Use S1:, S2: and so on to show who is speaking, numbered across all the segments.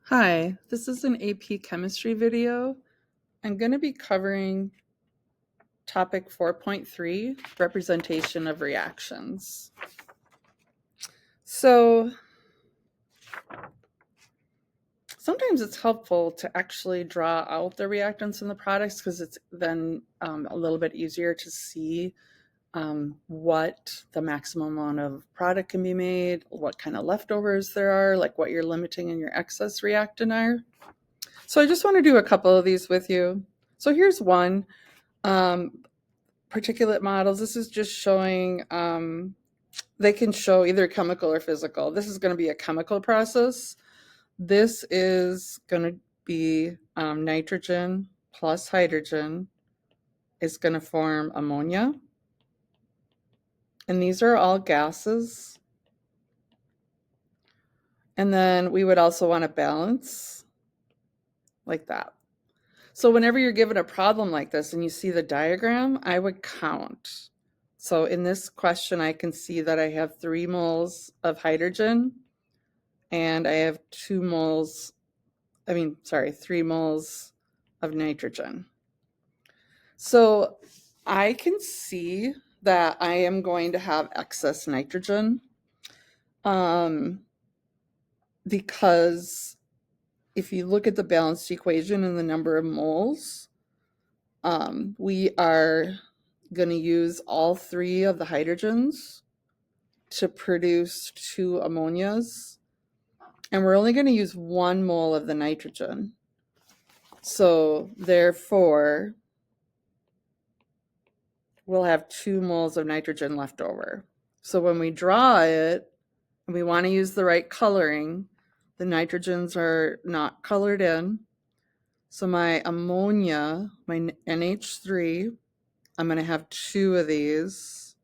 S1: Hi, this is an AP Chemistry video. I'm going to be covering topic 4.3, representation of reactions. So sometimes it's helpful to actually draw out the reactants in the products because it's then a little bit easier to see what the maximum amount of product can be made, what kind of leftovers there are, like what you're limiting in your excess reactant are. So I just want to do a couple of these with you. So here's one. Particulate models. This is just showing, they can show either chemical or physical. This is going to be a chemical process. This is going to be nitrogen plus hydrogen is going to form ammonia. And these are all gases. And then we would also want to balance like that. So whenever you're given a problem like this and you see the diagram, I would count. So in this question, I can see that I have 3 moles of hydrogen and I have 3 moles of nitrogen. So I can see that I am going to have excess nitrogen because if you look at the balanced equation and the number of moles, we are going to use all 3 of the hydrogens to produce 2 ammonias, and we're only going to use 1 mole of the nitrogen. So therefore, we'll have 2 moles of nitrogen left over. So when we draw it, and we want to use the right coloring, the nitrogens are not colored in. So my ammonia, my NH3, I'm going to have 2 of these.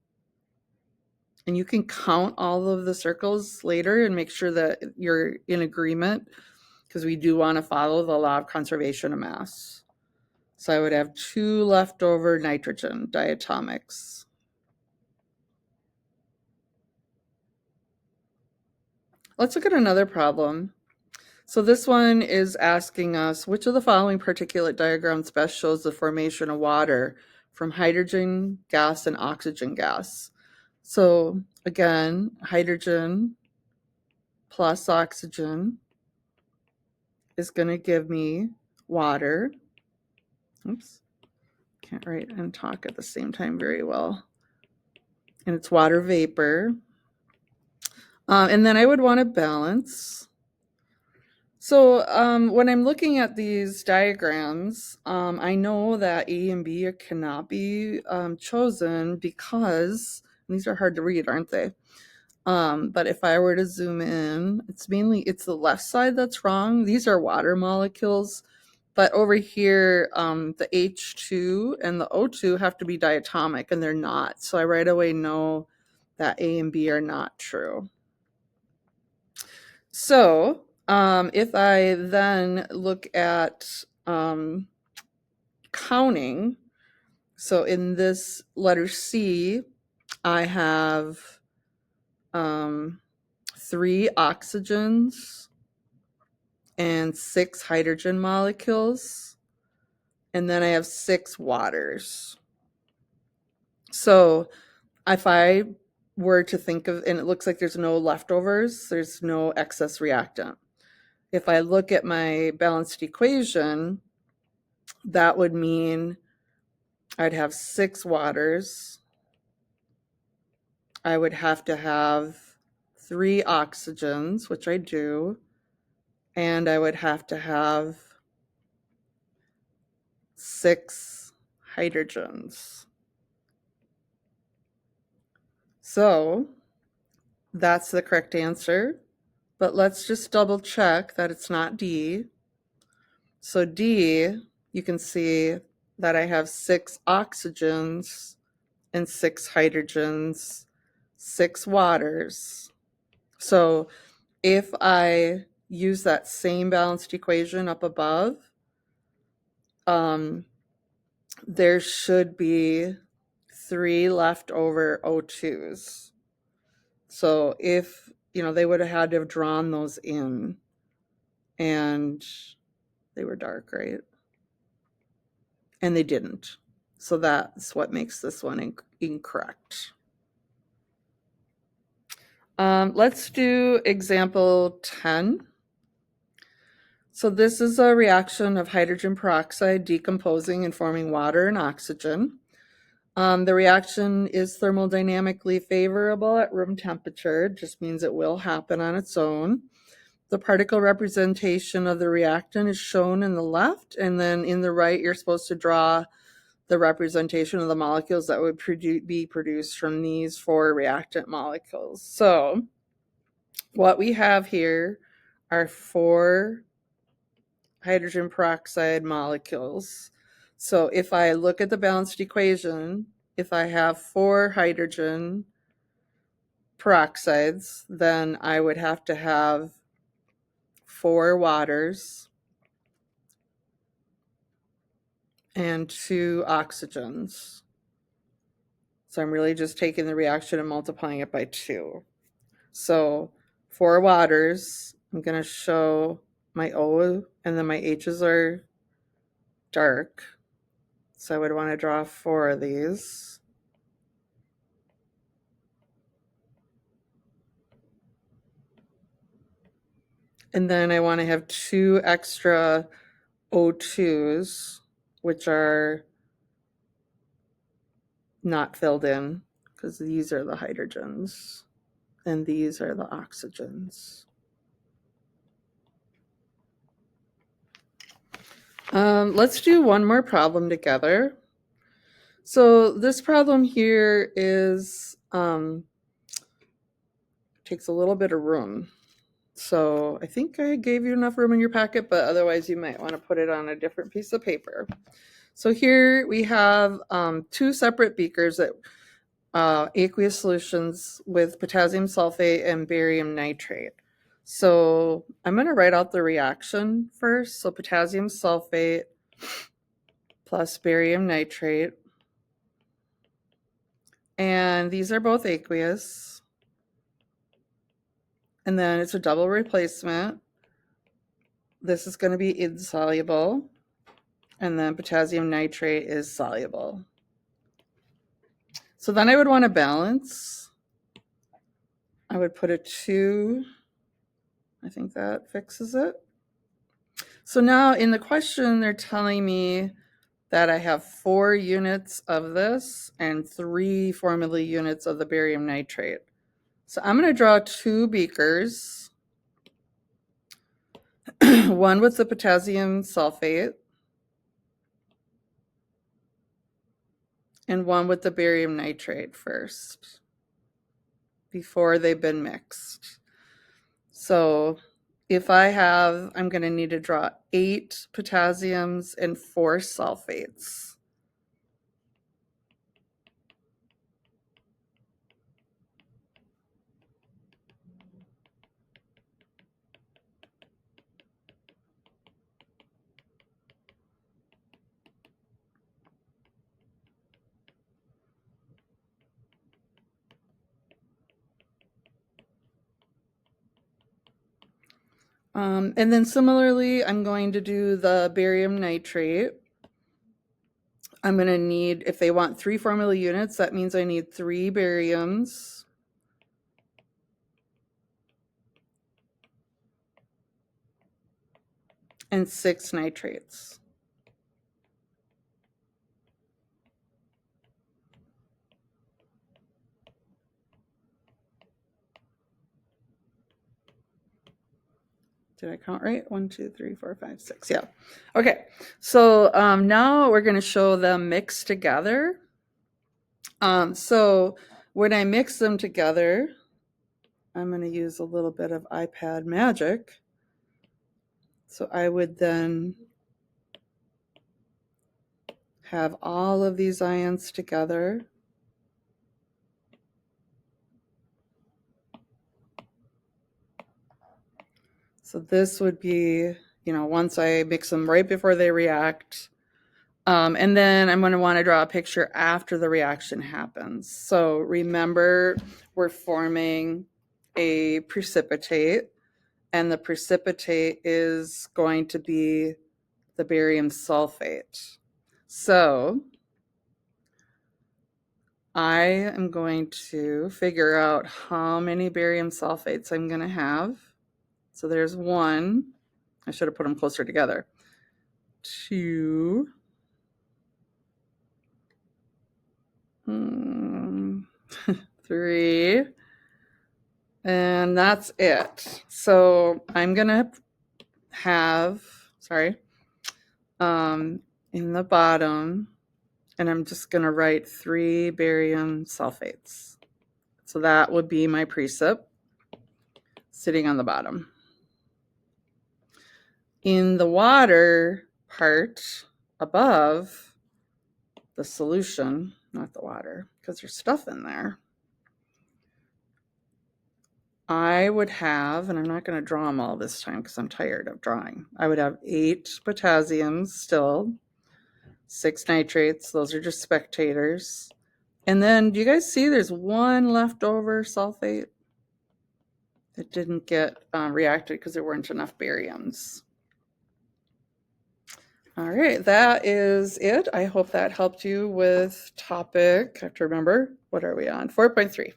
S1: And you can count all of the circles later and make sure that you're in agreement, because we do want to follow the law of conservation of mass. So I would have 2 leftover nitrogen diatomics. Let's look at another problem. So this one is asking us, which of the following particulate diagrams best shows the formation of water from hydrogen gas and oxygen gas? So again, hydrogen plus oxygen is going to give me water. Oops, can't write and talk at the same time very well. And it's water vapor. And then I would want to balance. So when I'm looking at these diagrams, I know that A and B cannot be chosen because these are hard to read, aren't they? But if I were to zoom in, it's the left side that's wrong. These are water molecules. But over here, the H2 and the O2 have to be diatomic, and they're not. So I right away know that A and B are not true. So if I then look at counting, so in this letter C, I have 3 oxygens and 6 hydrogen molecules, and then I have 6 waters. So if I were to think of, and it looks like there's no leftovers, there's no excess reactant. If I look at my balanced equation, that would mean I'd have 6 waters. I would have to have 3 oxygens, which I do, and I would have to have 6 hydrogens. So that's the correct answer, but let's just double check that it's not D. So D, you can see that I have 6 oxygens and 6 hydrogens, 6 waters. So if I use that same balanced equation up above, there should be 3 leftover O2s. So if, they would have had to have drawn those in. and they were dark, right? And they didn't. So that's what makes this one incorrect. Let's do example 10. So this is a reaction of hydrogen peroxide decomposing and forming water and oxygen. The reaction is thermodynamically favorable at room temperature. It just means it will happen on its own. The particle representation of the reactant is shown in the left, and then in the right, you're supposed to draw the representation of the molecules that would be produced from these 4 reactant molecules. So what we have here are 4 hydrogen peroxide molecules. So if I look at the balanced equation, if I have 4 hydrogen peroxides, then I would have to have 4 waters and 2 oxygens. So I'm really just taking the reaction and multiplying it by 2. So 4 waters, I'm going to show my O, and then my H's are dark. So I would want to draw 4 of these. And then I want to have 2 extra O2s, which are not filled in, because these are the hydrogens and these are the oxygens. Let's do one more problem together. So this problem here is takes a little bit of room. So I think I gave you enough room in your packet, but otherwise you might want to put it on a different piece of paper. So here we have 2 separate beakers that aqueous solutions with potassium sulfate and barium nitrate. So I'm going to write out the reaction first. So potassium sulfate plus barium nitrate. And these are both aqueous. And then it's a double replacement. This is going to be insoluble. And then potassium nitrate is soluble. So then I would want to balance. I would put a 2. I think that fixes it. So now in the question, they're telling me that I have 4 units of this and 3 formula units of the barium nitrate. So I'm going to draw 2 beakers, one with the potassium sulfate and one with the barium nitrate first, before they've been mixed. So if I have, I'm going to need to draw 8 potassiums and 4 sulfates. And then similarly, I'm going to do the barium nitrate. I'm going to need, if they want 3 formula units, that means I need 3 bariums and 6 nitrates. Did I count right? 1, 2, 3, 4, 5, 6. Yeah. Okay. So now we're going to show them mixed together. So when I mix them together, I'm going to use a little bit of iPad magic. So I would then have all of these ions together. So this would be, once I mix them right before they react. And then I'm going to want to draw a picture after the reaction happens. So remember, we're forming a precipitate. and the precipitate is going to be the barium sulfate. So I am going to figure out how many barium sulfates I'm going to have. So there's 1. I should have put them closer together. 2. 3. And that's it. So I'm going to have, in the bottom, and I'm just going to write 3 barium sulfates. So that would be my precip sitting on the bottom. In the water part above the solution, not the water, because there's stuff in there, I would have, and I'm not going to draw them all this time because I'm tired of drawing. I would have 8 potassiums still, 6 nitrates. Those are just spectators. And then, do you guys see there's 1 leftover sulfate that didn't get reacted because there weren't enough bariums? All right, that is it. I hope that helped you with topic. I have to remember, what are we on? 4.3.